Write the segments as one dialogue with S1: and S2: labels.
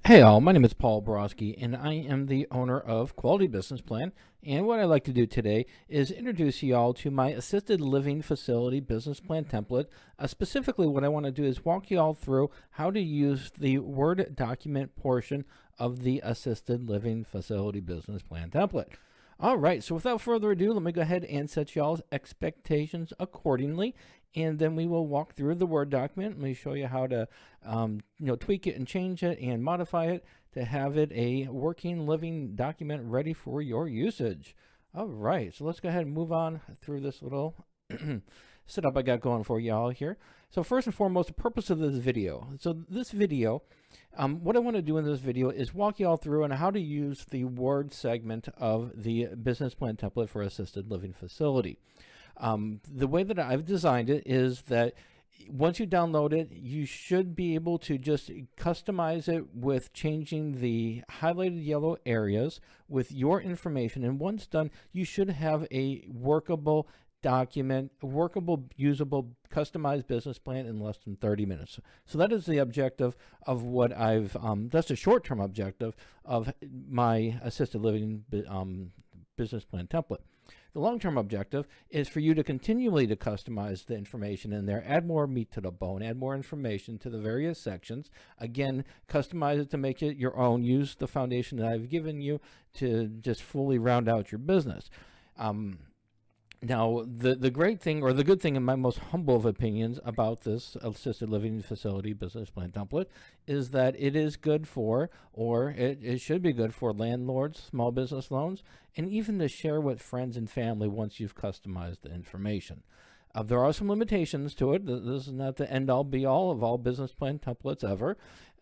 S1: Hey all, my name is Paul Borosky and I am the owner of Quality Business Plan. And what I'd like to do today is introduce you all to my assisted living facility business plan template. Specifically, what I want to do is walk you all through how to use the Word document portion of the assisted living facility business plan template. All right, so without further ado, let me go ahead and set y'all's expectations accordingly, and then we will walk through the Word document. Let me show you how to tweak it and change it and modify it to have it a working, living document ready for your usage. All right, so let's go ahead and move on through this little setup I got going for y'all here. So first and foremost, the purpose of this video. So this video, what I want to do in this video is walk you all through on how to use the Word segment of the business plan template for assisted living facility. The way that I've designed it is that once you download it, you should be able to just customize it with changing the highlighted yellow areas with your information. And once done, you should have a workable document, workable, usable, customized business plan in less than 30 minutes. So that is the objective of what I've, that's the short-term objective of my assisted living business plan template. The long-term objective is for you to continually to customize the information in there, add more meat to the bone, add more information to the various sections. Again, customize it to make it your own. Use the foundation that I've given you to just fully round out your business. Now, the great thing, or the good thing in my most humble of opinions about this assisted living facility business plan template is that it is good for, or it should be good for landlords, small business loans, and even to share with friends and family once you've customized the information. There are some limitations to it. This is not the end-all be-all of all business plan templates ever.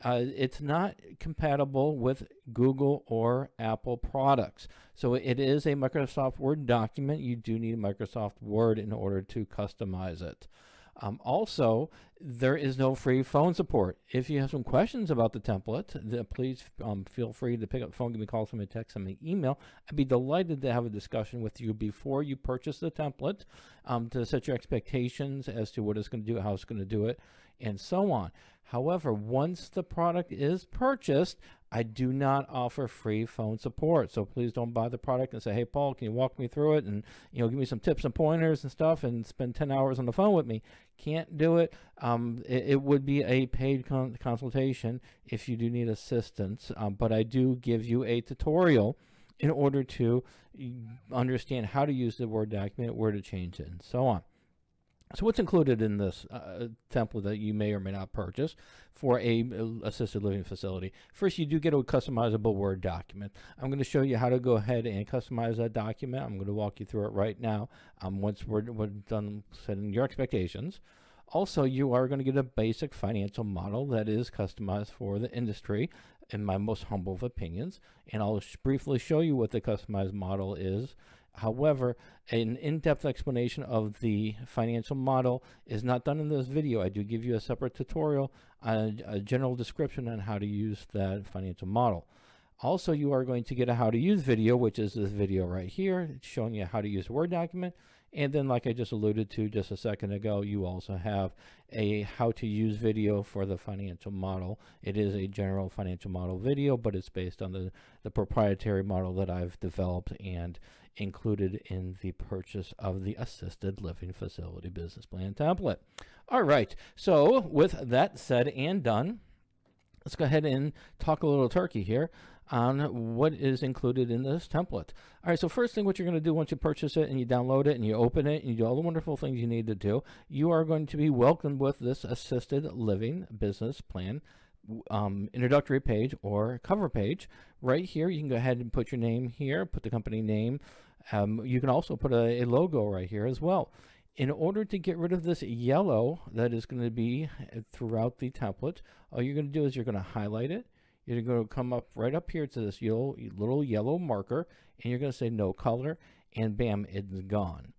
S1: It's not compatible with Google or Apple products. So it is a Microsoft Word document. You do need Microsoft Word in order to customize it. Also, there is no free phone support. If you have some questions about the template, please feel free to pick up the phone, give me a call, send me a text, send me an email. I'd be delighted to have a discussion with you before you purchase the template to set your expectations as to what it's going to do, how it's going to do it, and so on. However, once the product is purchased, I do not offer free phone support. So please don't buy the product and say, hey, Paul, can you walk me through it and give me some tips and pointers and stuff and spend 10 hours on the phone with me. Can't do it. It would be a paid consultation if you do need assistance, but I do give you a tutorial in order to understand how to use the Word document, where to change it, and so on. So what's included in this template that you may or may not purchase for a assisted living facility? First, you do get a customizable Word document. I'm going to show you how to go ahead and customize that document. I'm going to walk you through it right now once we're done setting your expectations. Also, you are going to get a basic financial model that is customized for the industry, in my most humble of opinions. And I'll briefly show you what the customized model is. However, an in-depth explanation of the financial model is not done in this video. I do give you a separate tutorial, a general description on how to use that financial model. Also, you are going to get a how to use video, which is this video right here. It's showing you how to use a Word document. And then, like I just alluded to just a second ago, you also have a how to use video for the financial model. It is a general financial model video, but it's based on the proprietary model that I've developed and included in the purchase of the assisted living facility business plan template. All right, so with that said and done, let's go ahead and talk a little turkey here on what is included in this template. All right, so first thing what you're going to do once you purchase it and you download it and you open it and you do all the wonderful things you need to do, you are going to be welcomed with this assisted living business plan introductory page or cover page. Right here, you can go ahead and put your name here, put the company name. You can also put a logo right here as well. In order to get rid of this yellow that is going to be throughout the template, all you're going to do is you're going to highlight it. You're going to come up right up here to this little yellow marker, and you're going to say no color, and bam, it's gone.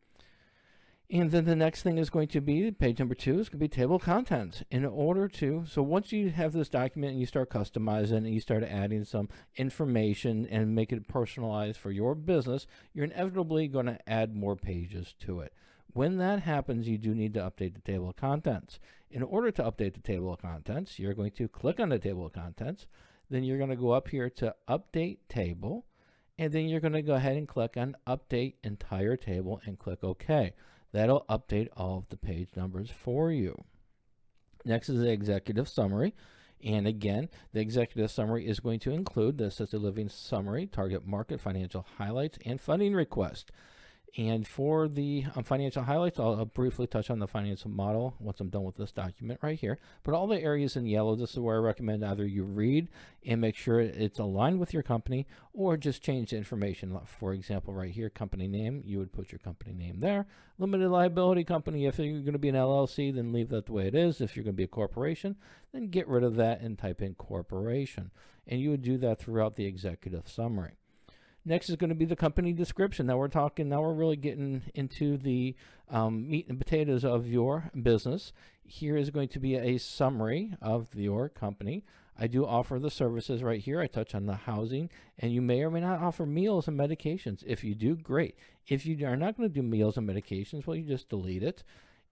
S1: And then the next thing is going to be, page number 2 is going to be table of contents. In order to, so once you have this document and you start customizing and you start adding some information and make it personalized for your business, you're inevitably going to add more pages to it. When that happens, you do need to update the table of contents. In order to update the table of contents, you're going to click on the table of contents. Then you're going to go up here to Update Table, and then you're going to go ahead and click on Update Entire Table and click OK. That'll update all of the page numbers for you. Next is the Executive Summary. And again, the Executive Summary is going to include the Assisted Living Summary, Target Market, Financial Highlights, and Funding Request. And for the financial highlights, I'll briefly touch on the financial model once I'm done with this document right here. But all the areas in yellow, this is where I recommend either you read and make sure it's aligned with your company, or just change the information. For example, right here, company name, you would put your company name there. Limited liability company, if you're going to be an LLC, then leave that the way it is. If you're going to be a corporation, then get rid of that and type in corporation. And you would do that throughout the executive summary. Next is going to be the company description. Now we're really getting into the meat and potatoes of your business. Here is going to be a summary of your company. I do offer the services right here. I touch on the housing, and you may or may not offer meals and medications. If you do, great. If you are not going to do meals and medications, well, you just delete it,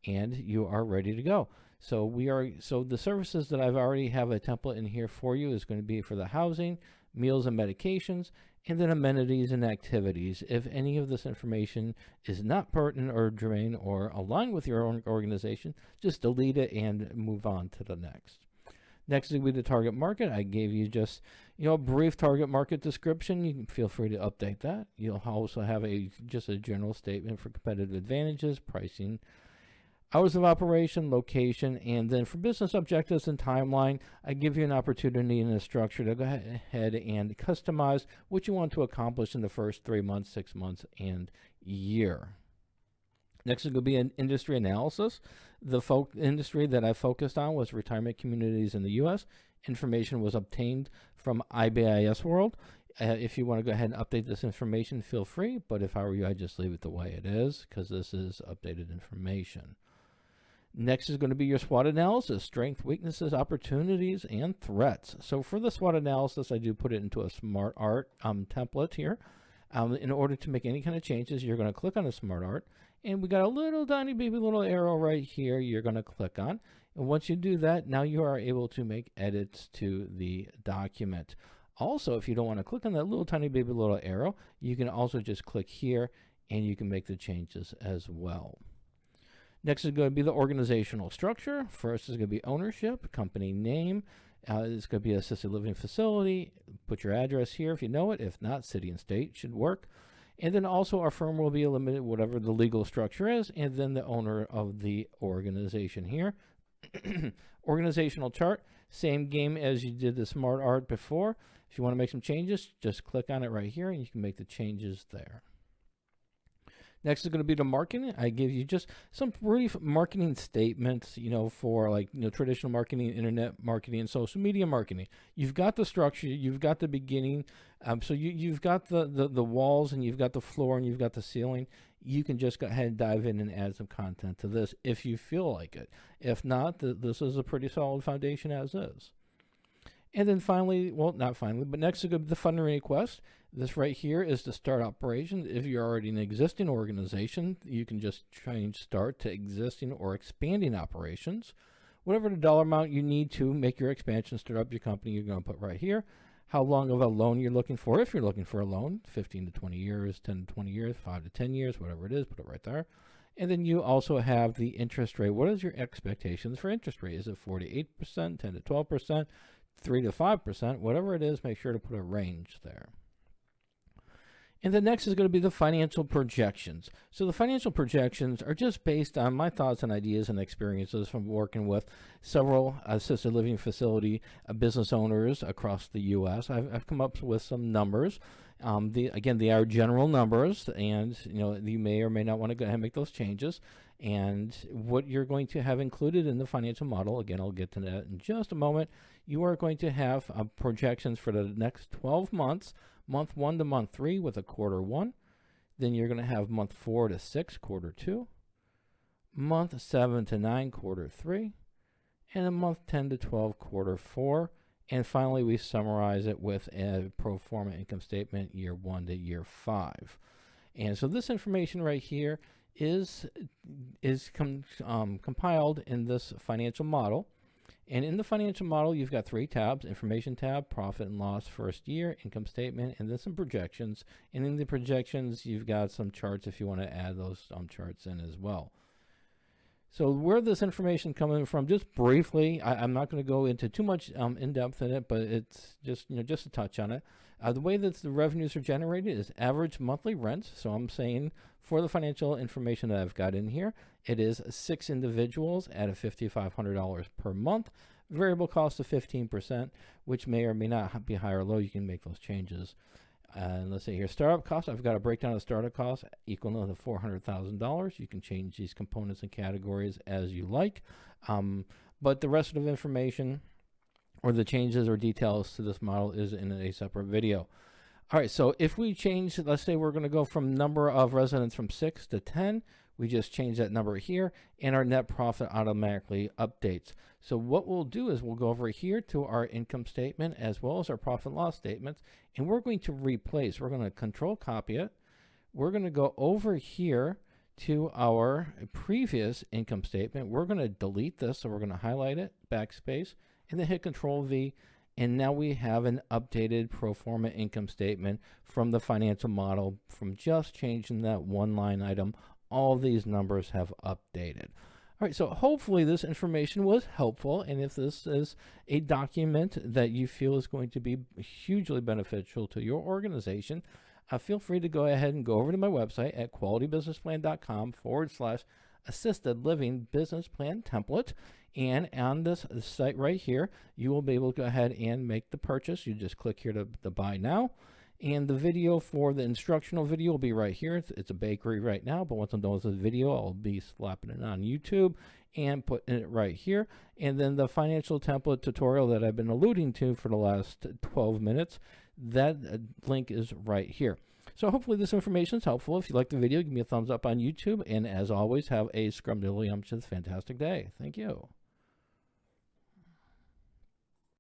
S1: and you are ready to go. So the services that I've already have a template in here for you is going to be for the housing, meals and medications, and then amenities and activities. If any of this information is not pertinent or germane or aligned with your own organization, just delete it and move on to the next. Next will be the target market. I gave you just a brief target market description. You can feel free to update that. You'll also have just a general statement for competitive advantages, pricing, hours of operation, location, and then for business objectives and timeline, I give you an opportunity and a structure to go ahead and customize what you want to accomplish in the first 3 months, 6 months, and year. Next is going to be an industry analysis. The industry that I focused on was retirement communities in the U.S. Information was obtained from IBIS World. If you want to go ahead and update this information, feel free, but if I were you, I'd just leave it the way it is because this is updated information. Next is going to be your SWOT analysis, strengths, weaknesses, opportunities, and threats. So for the SWOT analysis, I do put it into a Smart Art template here. In order to make any kind of changes, you're going to click on a Smart Art, and we got a little tiny baby little arrow right here you're going to click on. And once you do that, now you are able to make edits to the document. Also, if you don't want to click on that little tiny baby little arrow, you can also just click here, and you can make the changes as well. Next is going to be the organizational structure. First is going to be ownership, company name. It's going to be assisted living facility. Put your address here if you know it. If not, city and state should work. And then also our firm will be limited, whatever the legal structure is, and then the owner of the organization here. Organizational chart, same game as you did the Smart Art before. If you want to make some changes, just click on it right here, and you can make the changes there. Next is going to be the marketing. I give you just some brief marketing statements, for traditional marketing, internet marketing, and social media marketing. You've got the structure, you've got the beginning, so you've got the walls, and you've got the floor, and you've got the ceiling. You can just go ahead and dive in and add some content to this if you feel like it. If not, this is a pretty solid foundation as is. And then finally, well, not finally, but next is going to be the funding request. This right here is to start operations. If you're already an existing organization, you can just change start to existing or expanding operations. Whatever the dollar amount you need to make your expansion, start up your company, you're going to put right here. How long of a loan you're looking for. If you're looking for a loan, 15 to 20 years, 10 to 20 years, 5 to 10 years, whatever it is, put it right there. And then you also have the interest rate. What is your expectations for interest rate? Is it 4 to 8%, 10 to 12%, 3 to 5%, whatever it is, make sure to put a range there. And the next is going to be the financial projections. So the financial projections are just based on my thoughts and ideas and experiences from working with several assisted living facility business owners across the U.S. I've come up with some numbers. Again, they are general numbers, and you may or may not want to go ahead and make those changes. And what you're going to have included in the financial model, again, I'll get to that in just a moment, you are going to have projections for the next 12 months, month 1 to month 3 with a quarter 1. Then you're going to have month 4 to 6, quarter 2, month 7 to 9, quarter 3, and a month 10 to 12, quarter 4. And finally, we summarize it with a pro forma income statement, year 1 to year 5. And so this information right here is compiled in this financial model. And in the financial model, you've got 3 tabs: information tab, profit and loss first year, income statement, and then some projections. And in the projections, you've got some charts if you want to add those charts in as well. So where this information coming from, just briefly, I'm not going to go into too much in depth in it, but it's just, just a touch on it. The way that the revenues are generated is average monthly rent. So I'm saying for the financial information that I've got in here, it is 6 individuals at a $5,500 per month. Variable cost of 15%, which may or may not be high or low. You can make those changes. And let's see here, startup costs. I've got a breakdown of startup costs equal to $400,000. You can change these components and categories as you like. But the rest of the information or the changes or details to this model is in a separate video. All right, so if we change, let's say we're going to go from number of residents from 6 to 10, we just change that number here, and our net profit automatically updates. So what we'll do is we'll go over here to our income statement as well as our profit and loss statements, and we're going to replace. We're going to control copy it. We're going to go over here to our previous income statement. We're going to delete this, so we're going to highlight it, backspace, and then hit Control V. And now we have an updated pro forma income statement from the financial model. From just changing that one line item, all these numbers have updated. All right, so hopefully this information was helpful, and if this is a document that you feel is going to be hugely beneficial to your organization, feel free to go ahead and go over to my website at qualitybusinessplan.com/assisted living business plan template. And on this site right here, you will be able to go ahead and make the purchase. You just click here to buy now. And the video for the instructional video will be right here. It's a bakery right now, but once I'm done with the video, I'll be slapping it on YouTube and putting it right here. And then the financial template tutorial that I've been alluding to for the last 12 minutes, that link is right here. So hopefully this information is helpful. If you like the video, give me a thumbs up on YouTube. And as always, have a scrumdiddlyumptious fantastic day. Thank you.